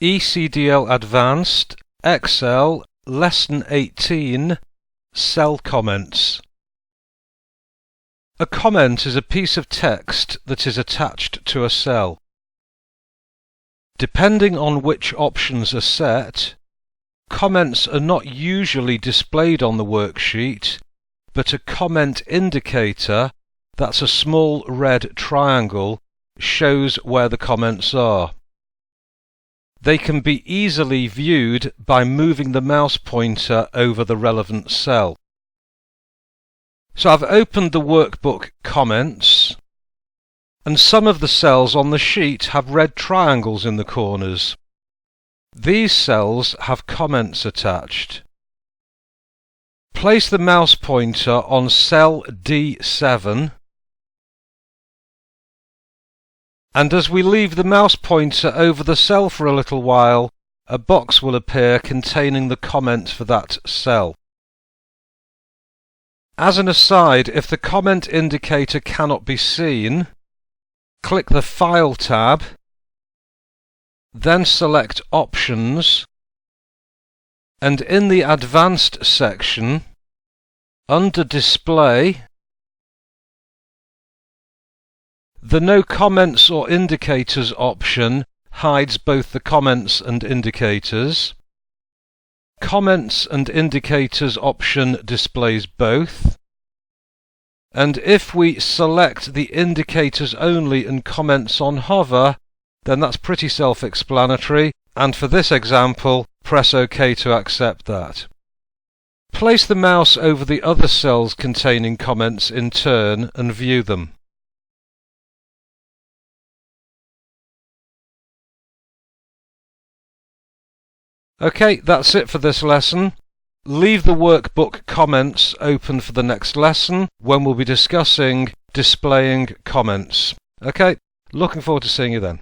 ECDL Advanced, Excel, Lesson 18, Cell Comments. A comment is a piece of text that is attached to a cell. Depending on which options are set, comments are not usually displayed on the worksheet, but a comment indicator, that's a small red triangle, shows where the comments are. They can be easily viewed by moving the mouse pointer over the relevant cell. So I've opened the workbook Comments, and some of the cells on the sheet have red triangles in the corners. These cells have comments attached. Place the mouse pointer on cell D7, and as we leave the mouse pointer over the cell for a little while, a box will appear containing the comment for that cell. As an aside, if the comment indicator cannot be seen, click the File tab, then select Options, and in the Advanced section, under Display, the No Comments or Indicators option hides both the comments and indicators. Comments and Indicators option displays both. And if we select the Indicators only and Comments on hover, then that's pretty self-explanatory, and for this example, press OK to accept that. Place the mouse over the other cells containing comments in turn and view them. Okay, that's it for this lesson. Leave the workbook Comments open for the next lesson when we'll be discussing displaying comments. Okay, looking forward to seeing you then.